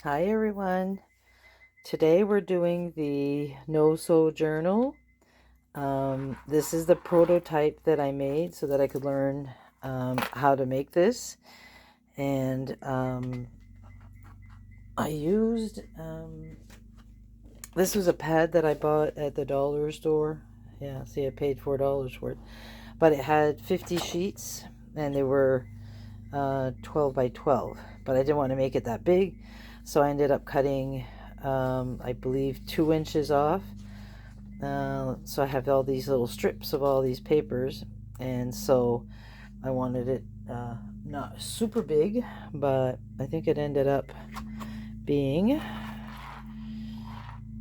Hi everyone. Today we're doing the no-sew journal. This is the prototype that I made so that I could learn how to make this. And I used, this was a pad that I bought at the dollar store. Yeah, see, I paid $4 for it. But it had 50 sheets and they were 12 by 12. But I didn't want to make it that big. So I ended up cutting, I believe, 2 inches off. So I have all these little strips of all these papers, and so I wanted it not super big, but I think it ended up being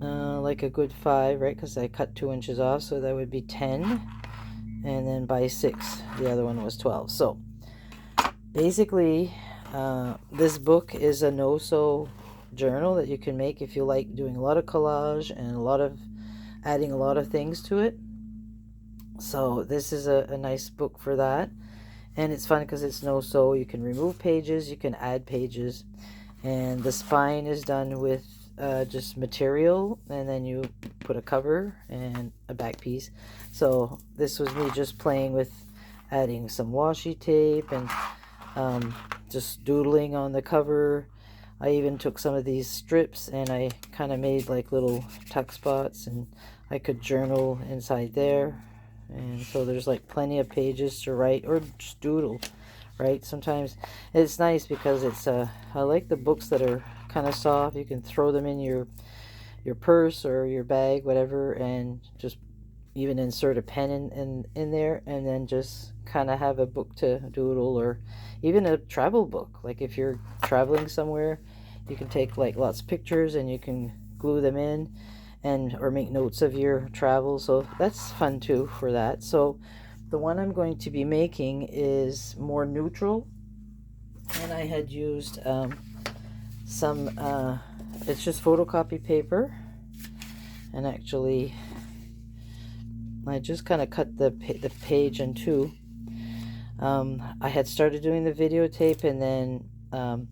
like a good 5, right? Because I cut 2 inches off, so that would be 10, and then by 6 the other one was 12. So basically this book is a no-sew journal that you can make if you like doing a lot of collage and adding a lot of things to it. So this is a nice book for that, and it's fun because it's no-sew. You can remove pages, you can add pages, and the spine is done with just material, and then you put a cover and a back piece. So this was me just playing with adding some washi tape and just doodling on the cover. I even took some of these strips and I kind of made like little tuck spots, and I could journal inside there. And so there's like plenty of pages to write or just doodle, right? Sometimes it's nice because it's I like the books that are kind of soft. You can throw them in your purse or your bag, whatever, and just even insert a pen in there, and then just kind of have a book to doodle, or even a travel book. Like if you're traveling somewhere, you can take like lots of pictures and you can glue them in, and or make notes of your travel. So that's fun too for that. So the one I'm going to be making is more neutral, and I had used some it's just photocopy paper, and actually I just kind of cut the page in two. I had started doing the videotape, and then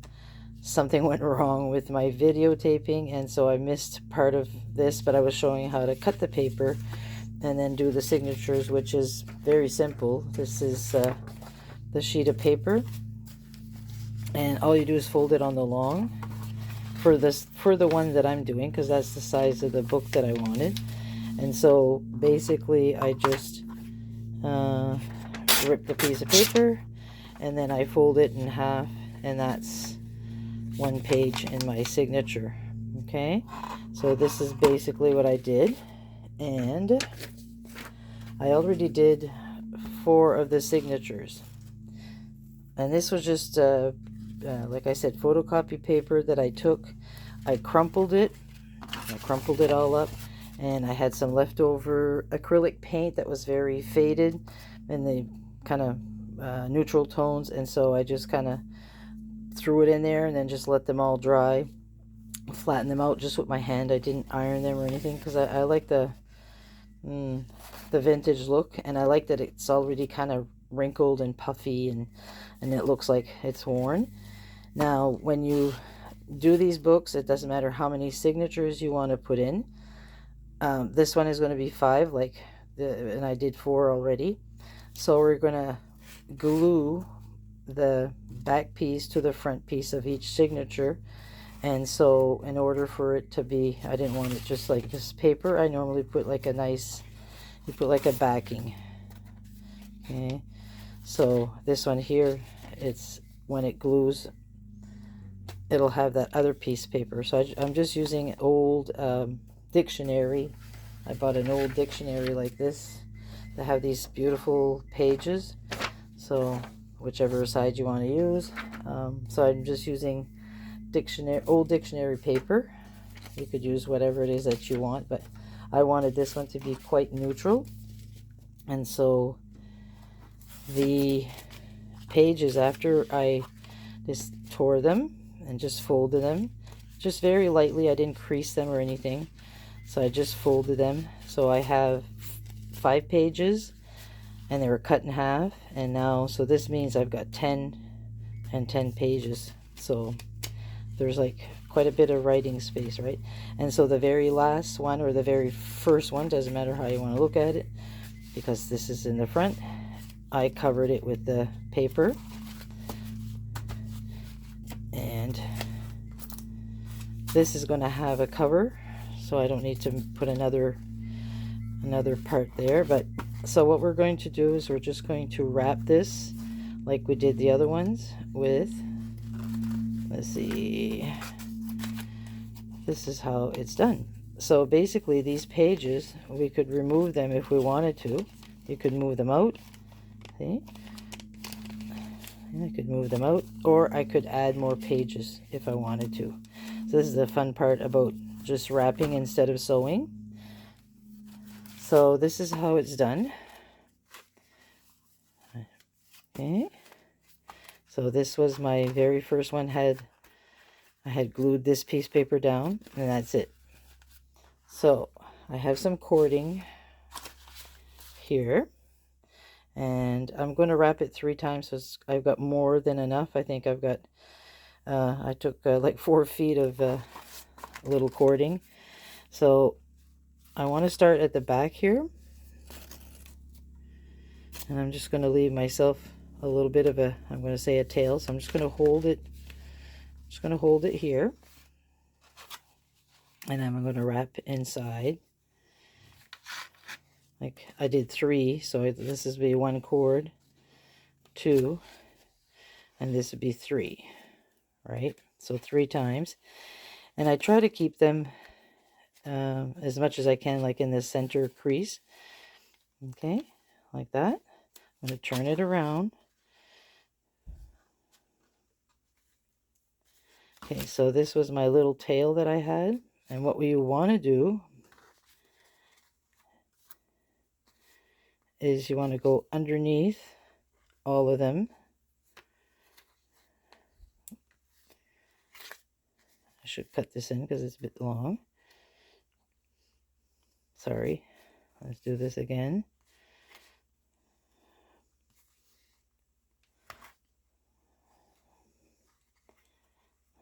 something went wrong with my videotaping, and so I missed part of this, but I was showing how to cut the paper and then do the signatures, which is very simple. This is the sheet of paper, and all you do is fold it on the long for the one that I'm doing, because that's the size of the book that I wanted. And so basically I just rip the piece of paper, and then I fold it in half, and that's one page in my signature. Okay, so this is basically what I did, and I already did 4 of the signatures, and this was just like I said, photocopy paper that I took. I crumpled it all up, and I had some leftover acrylic paint that was very faded in the kind of neutral tones, and so I just kind of threw it in there and then just let them all dry, flatten them out just with my hand. I didn't iron them or anything because I like the vintage look, and I like that it's already kind of wrinkled and puffy, and it looks like it's worn. Now when you do these books, it doesn't matter how many signatures you want to put in. This one is going to be 5, and I did 4 already. So we're going to glue the back piece to the front piece of each signature. And so in order for it to be, I didn't want it just like this paper. I normally put like you put like a backing. Okay, so this one here, it's when it glues, it'll have that other piece of paper. So I'm just using an old dictionary. I bought an old dictionary like this that have these beautiful pages, so whichever side you want to use. So I'm just using old dictionary paper. You could use whatever it is that you want, but I wanted this one to be quite neutral. And so the pages, after I just tore them and just folded them just very lightly, I didn't crease them or anything, so I just folded them. So I have 5 pages, and they were cut in half, and now, so this means I've got 10 and 10 pages. So there's like quite a bit of writing space, right? And so the very last one, or the very first one, doesn't matter how you want to look at it, because this is in the front, I covered it with the paper. And this is going to have a cover, so I don't need to put another part there. But so what we're going to do is we're just going to wrap this like we did the other ones with, let's see, this is how it's done. So basically these pages, we could remove them if we wanted to. You could move them out, see? I could move them out, or I could add more pages if I wanted to. So this is the fun part about just wrapping instead of sewing. So this is how it's done. Okay. So this was my very first one. I had glued this piece of paper down, and that's it. So I have some cording here, and I'm going to wrap it 3 times, so I've got more than enough. I think I've got, I took like 4 feet of little cording. So I want to start at the back here, and I'm just going to leave myself a little bit of a, I'm going to say a tail, so I'm just going to hold it, here, and I'm going to wrap inside. Like I did 3, so this is be 1 cord, 2, and this would be 3, right? So 3 times, and I try to keep them as much as I can, like in the center crease. Okay, like that. I'm going to turn it around. Okay, so this was my little tail that I had, and what we want to do is you want to go underneath all of them. I should cut this in because it's a bit long. Sorry. Let's do this again.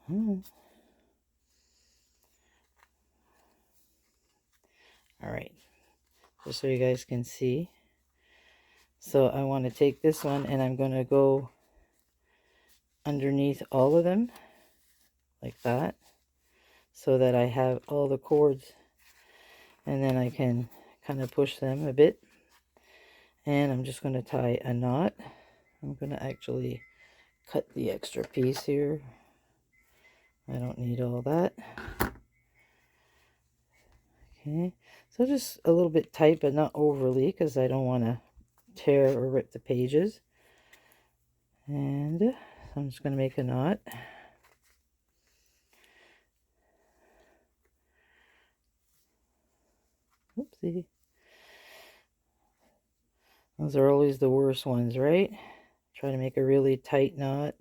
All right, just so you guys can see. So I want to take this one, and I'm going to go underneath all of them like that, so that I have all the cords, and then I can kind of push them a bit. And I'm just going to tie a knot. I'm going to actually cut the extra piece here. I don't need all that. Okay, so just a little bit tight, but not overly, because I don't want to tear or rip the pages. And I'm just going to make a knot. Oopsie. Those are always the worst ones, right? Try to make a really tight knot.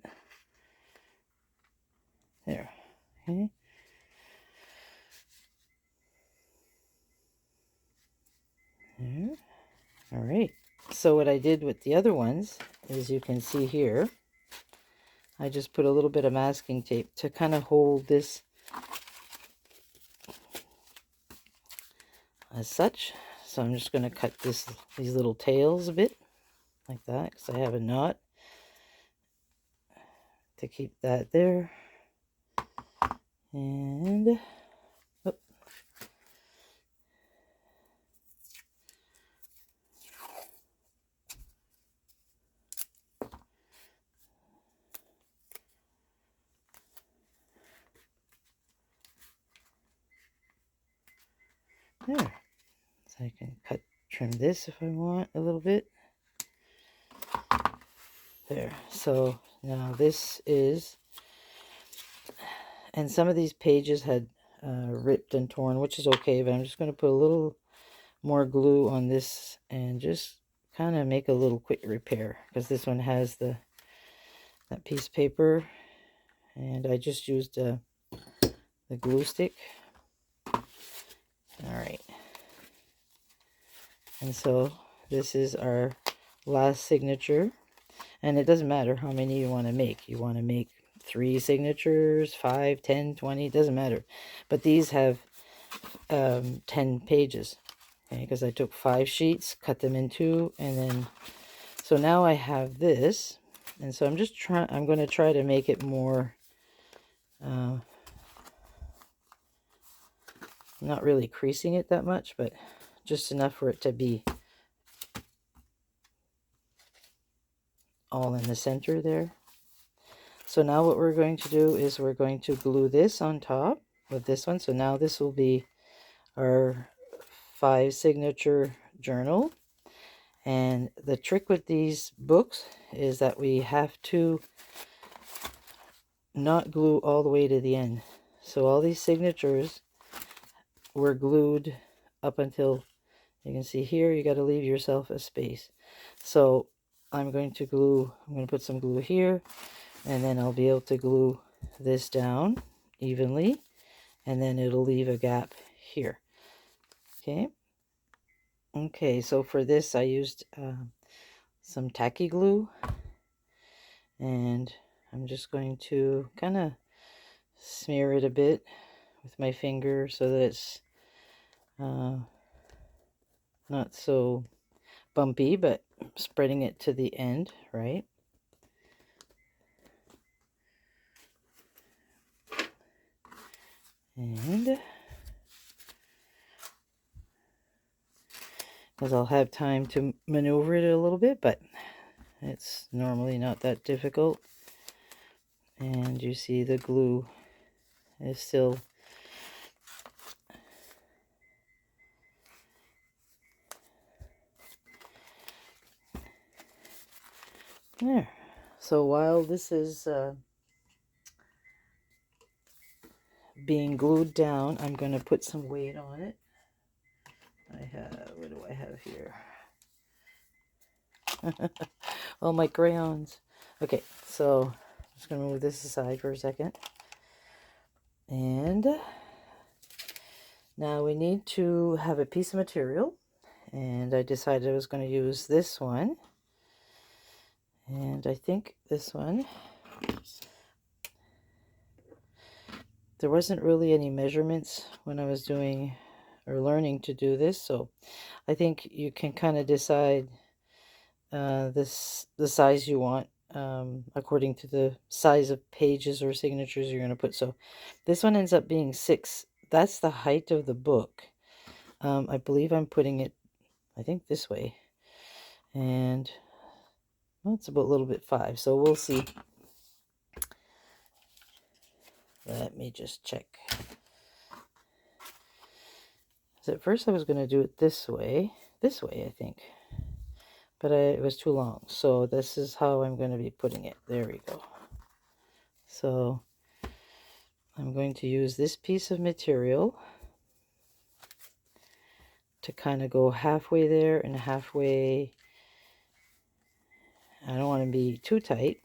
There. Okay. There. All right. So what I did with the other ones is, you can see here, I just put a little bit of masking tape to kind of hold this as such. So I'm just going to cut these little tails a bit like that, because I have a knot to keep that there. And oh, there. So I can trim this if I want a little bit. There. So now this is, and some of these pages had ripped and torn, which is okay, but I'm just going to put a little more glue on this and just kind of make a little quick repair, because this one has that piece of paper, and I just used the glue stick. All right, and so this is our last signature, and it doesn't matter how many you want to make. You want to make 3 signatures, 5, 10, 20, doesn't matter. But these have 10 pages, okay, because I took 5 sheets, cut them in 2, and then, so now I have this, and so I'm going to try to make it more, not really creasing it that much, but just enough for it to be all in the center there. So now what we're going to do is we're going to glue this on top with this one. So now this will be our 5 signature journal. And the trick with these books is that we have to not glue all the way to the end. So all these signatures were glued up until, you can see here, you got to leave yourself a space. So I'm going to put some glue here, and then I'll be able to glue this down evenly, and then it'll leave a gap here. Okay, so for this I used some tacky glue, and I'm just going to kind of smear it a bit with my finger so that it's not so bumpy, but spreading it to the end, right? And because I'll have time to maneuver it a little bit, but it's normally not that difficult. And you see the glue is still there. So while this is being glued down, I'm going to put some weight on it. What do I have here? All my crayons. Okay, so I'm just going to move this aside for a second. And now we need to have a piece of material. And I decided I was going to use this one. And I think this one. There wasn't really any measurements when I was doing or learning to do this, so I think you can kind of decide the size you want according to the size of pages or signatures you're going to put. So this one ends up being 6. That's the height of the book. I believe I'm putting it, I think, this way, and well, it's about a little bit 5, so we'll see. Let me just check. So at first I was going to do it this way, I think, but it was too long. So this is how I'm going to be putting it. There we go. So I'm going to use this piece of material to kind of go halfway there and halfway. I don't want to be too tight.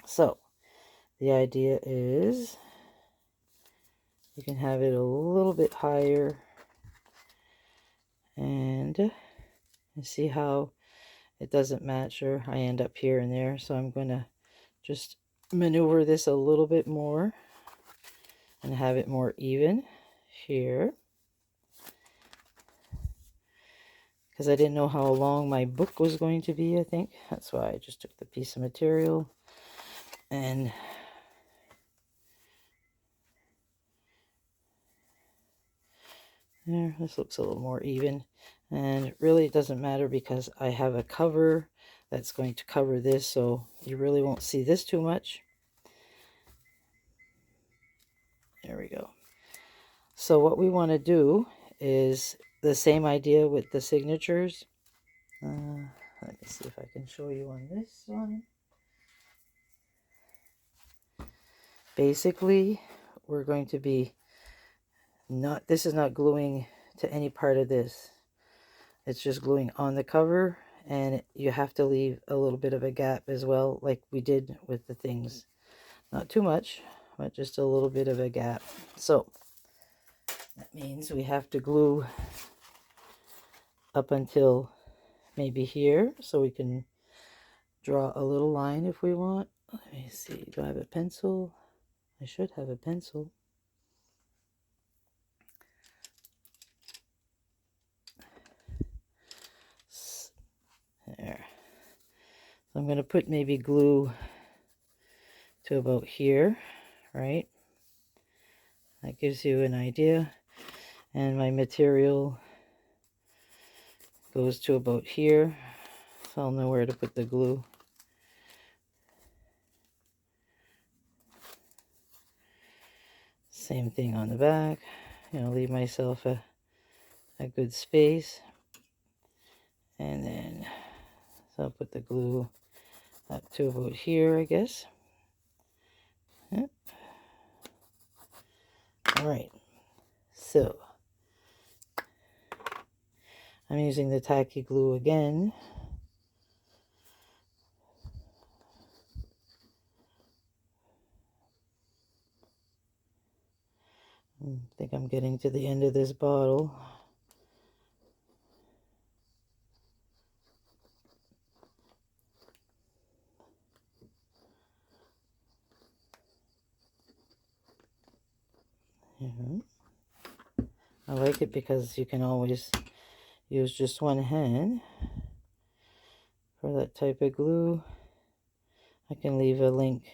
So the idea is you can have it a little bit higher, and you see how it doesn't match, or I end up here and there. So I'm going to just maneuver this a little bit more and have it more even here, because I didn't know how long my book was going to be. I think that's why I just took the piece of material and there, this looks a little more even. And really it doesn't matter because I have a cover that's going to cover this, so you really won't see this too much. There we go. So what we want to do is the same idea with the signatures. Let me see if I can show you on this one. Basically, we're going to be this is not gluing to any part of this. It's just gluing on the cover, and you have to leave a little bit of a gap as well, like we did with the things. Not too much, but just a little bit of a gap. So that means we have to glue up until maybe here, so we can draw a little line if we want, Let me see, do I have a pencil? I should have a pencil. There. So I'm going to put maybe glue to about here, right? That gives you an idea. And my material goes to about here, so I'll know where to put the glue. Same thing on the back. Leave myself a good space. And then, so I'll put the glue up to about here, I guess. Yep. All right. So, I'm using the tacky glue again. I think I'm getting to the end of this bottle. I like it because you can always use just one hand for that type of glue. I can leave a link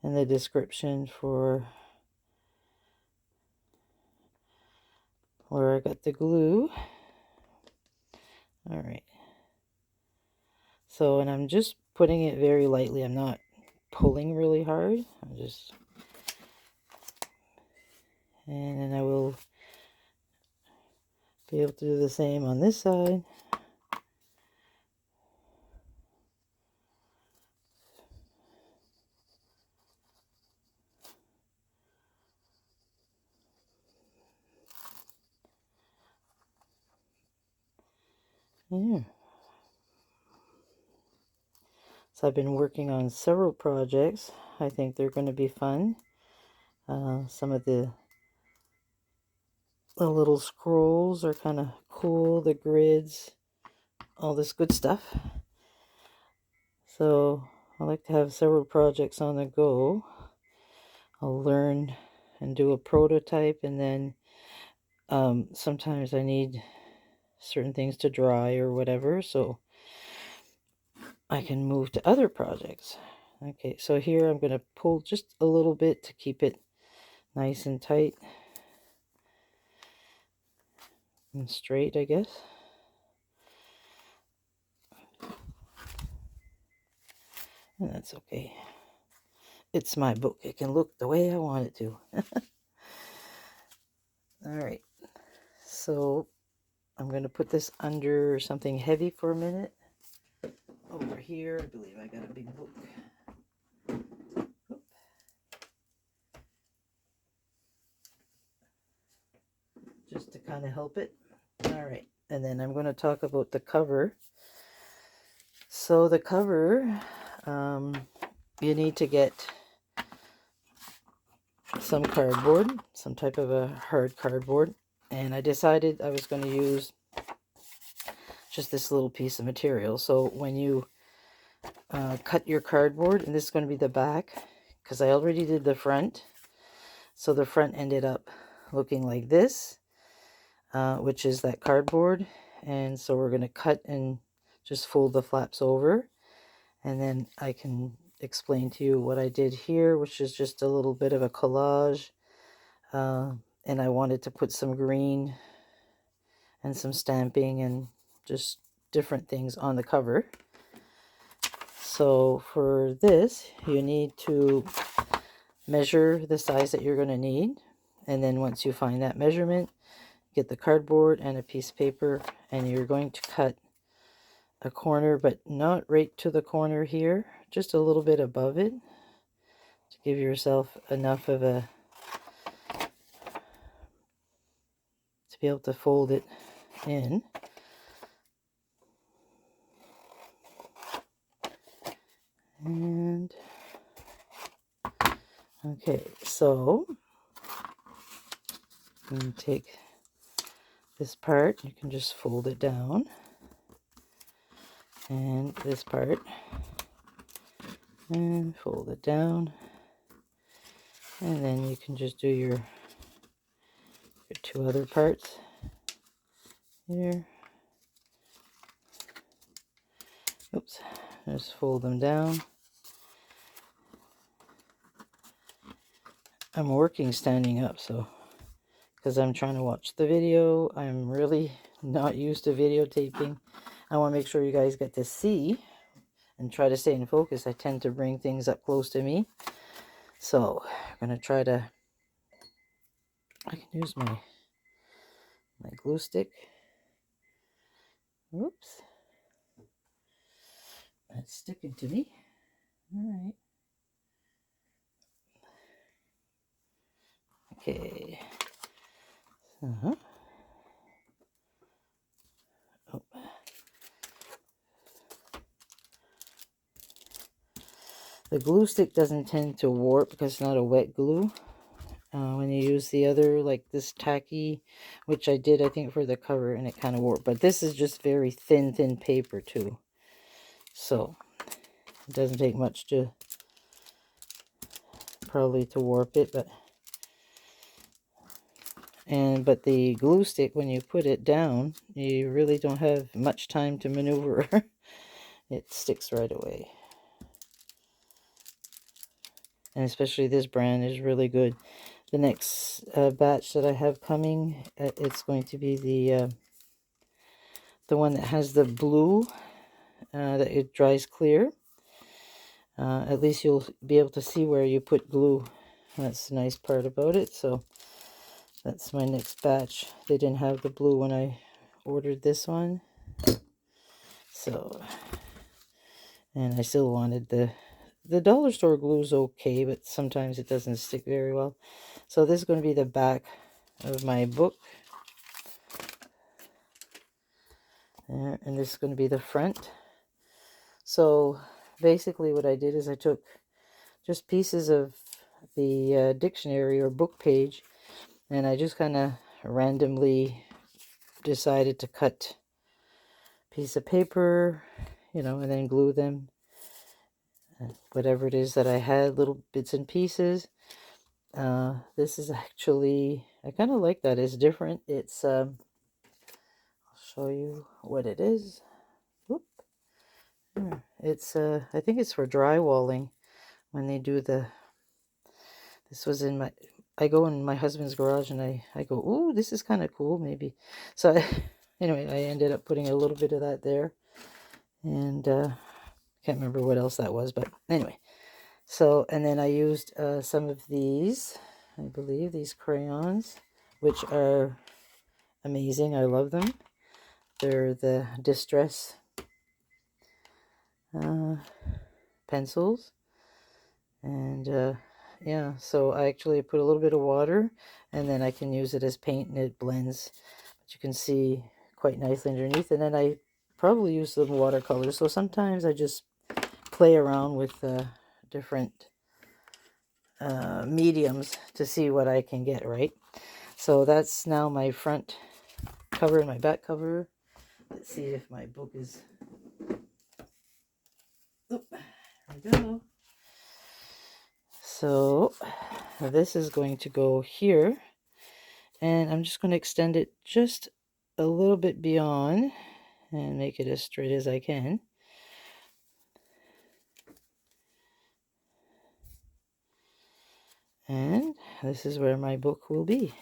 in the description for where I got the glue. All right. So, and I'm just putting it very lightly. I'm not pulling really hard. I'm just, and then I will be able to do the same on this side. Yeah. So I've been working on several projects. I think they're going to be fun. Some of the little scrolls are kind of cool. The grids, all this good stuff. So I like to have several projects on the go. I'll learn and do a prototype, and then sometimes I need certain things to dry or whatever, so I can move to other projects. Okay, so here I'm going to pull just a little bit to keep it nice and tight and straight, I guess. And that's okay. It's my book. It can look the way I want it to. All right. So I'm going to put this under something heavy for a minute. Over here, I believe I got a big book. Just to kind of help it. All right. And then I'm going to talk about the cover. So the cover, you need to get some cardboard, some type of a hard cardboard. And I decided I was going to use just this little piece of material. So when you cut your cardboard, and this is going to be the back, because I already did the front. So the front ended up looking like this, which is that cardboard. And so we're going to cut and just fold the flaps over. And then I can explain to you what I did here, which is just a little bit of a collage. And I wanted to put some green and some stamping and just different things on the cover. So for this, you need to measure the size that you're going to need. And then once you find that measurement, get the cardboard and a piece of paper, and you're going to cut a corner, but not right to the corner here, just a little bit above it to give yourself enough of a, to be able to fold it in. And okay, so you take this part, you can just fold it down, and this part and fold it down, and then you can just do your two other parts here. Oops, just fold them down. I'm working standing up, so because I'm trying to watch the video, I'm really not used to videotaping. I want to make sure you guys get to see and try to stay in focus. I tend to bring things up close to me, so I'm going to try to, I can use my glue stick. Whoops, that's sticking to me. All right. Okay. Oh. The glue stick doesn't tend to warp because it's not a wet glue. When you use the other, like this tacky, which I did, I think, for the cover, and it kind of warped. But this is just very thin paper, too. So, it doesn't take much to, probably, to warp it, but the glue stick, when you put it down, you really don't have much time to maneuver. It sticks right away. And especially this brand is really good. The next batch that I have coming, it's going to be the one that has the blue, that it dries clear. At least you'll be able to see where you put glue. That's the nice part about it. So that's my next batch. They didn't have the blue when I ordered this one. So, and I still wanted the dollar store glue is okay, but sometimes it doesn't stick very well. So this is going to be the back of my book. And this is going to be the front. So basically what I did is I took just pieces of the dictionary or book page, and I just kind of randomly decided to cut a piece of paper, you know, and then glue them. Whatever it is that I had, little bits and pieces. This is actually, I kind of like that. It's different. It's, I'll show you what it is. Whoop. It's, I think it's for drywalling when they do this was in my, I go in my husband's garage and I go, ooh, this is kind of cool, maybe. So anyway, I ended up putting a little bit of that there. And can't remember what else that was, but anyway. So, and then I used some of these, I believe, these crayons, which are amazing. I love them. They're the Distress pencils. And yeah, so I actually put a little bit of water, and then I can use it as paint, and it blends. But you can see quite nicely underneath. And then I probably use some watercolors. So sometimes I just play around with different mediums to see what I can get, right? So that's now my front cover and my back cover. Let's see if my book is... Oh, there we go. So this is going to go here, and I'm just going to extend it just a little bit beyond and make it as straight as I can. And this is where my book will be.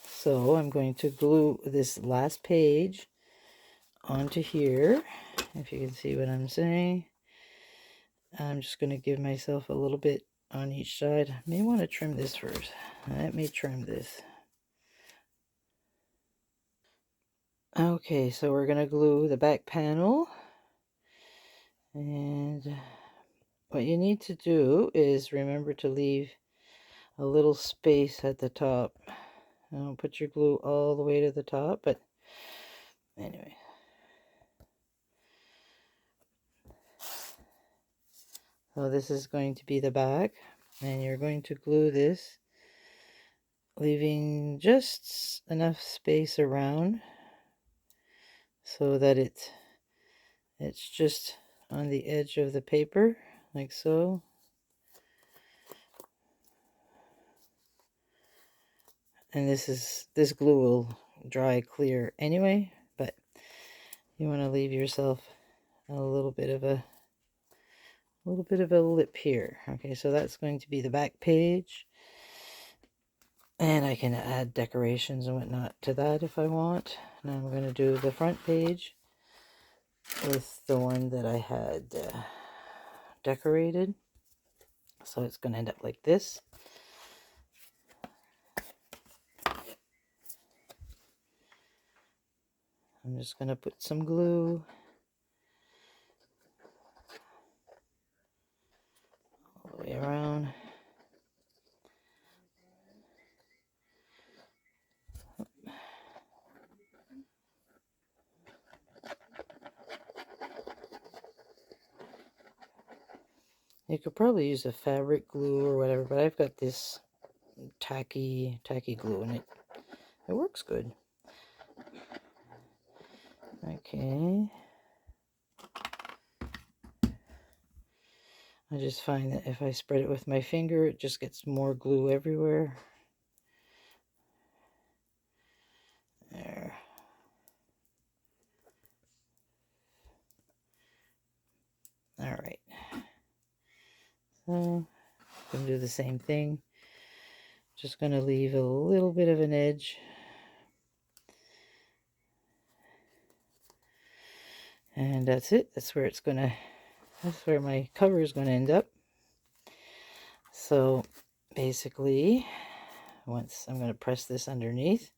So I'm going to glue this last page onto here, if you can see what I'm saying. I'm just going to give myself a little bit on each side. I may want to trim this first. Let me trim this. Okay, so we're going to glue the back panel. And what you need to do is remember to leave a little space at the top. Don't put your glue all the way to the top, but anyway. So this is going to be the back, and you're going to glue this, leaving just enough space around so that it's just on the edge of the paper, like so. And this glue will dry clear anyway, but you want to leave yourself a little bit of a lip here. Okay, so that's going to be the back page, and I can add decorations and whatnot to that if I want. Now I'm going to do the front page with the one that I had decorated. So it's going to end up like this. I'm just going to put some glue all the way around. You could probably use a fabric glue or whatever, but I've got this tacky glue, and it works good. Okay. I just find that if I spread it with my finger, it just gets more glue everywhere. There. All right. So I'm going to do the same thing. Just going to leave a little bit of an edge. And that's it. That's where my cover is going to end up. So basically, once I'm going to press this underneath,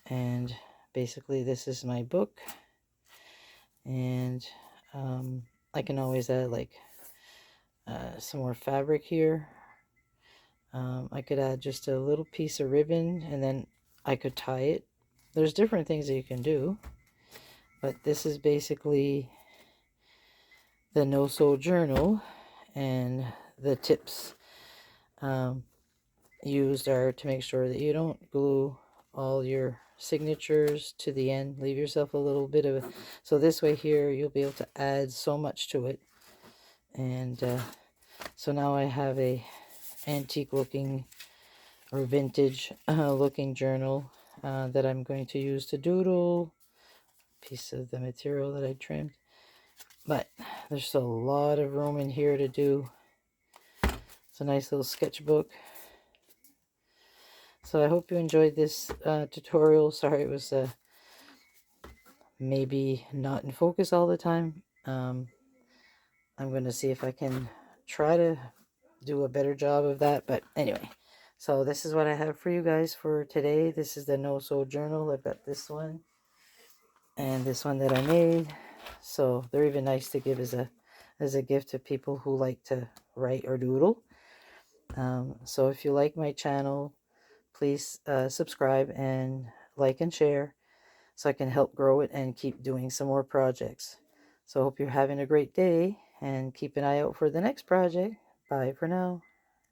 and basically this is my book, and I can always add like some more fabric here. I could add just a little piece of ribbon, and then I could tie it. There's different things that you can do, but this is basically the no-sew journal, and the tips used are to make sure that you don't glue all your signatures to the end. Leave yourself a little bit of so this way here you'll be able to add so much to it. And so now I have a antique looking or vintage looking journal that I'm going to use to doodle piece of the material that I trimmed. But there's a lot of room in here to do. It's a nice little sketchbook. So I hope you enjoyed this tutorial. Sorry it was maybe not in focus all the time. I'm going to see if I can try to do a better job of that. But anyway, so this is what I have for you guys for today. This is the No Sew Journal. I've got this one and this one that I made. So they're even nice to give as a gift to people who like to write or doodle. So if you like my channel, please subscribe and like and share so I can help grow it and keep doing some more projects. So I hope you're having a great day, and keep an eye out for the next project. Bye for now.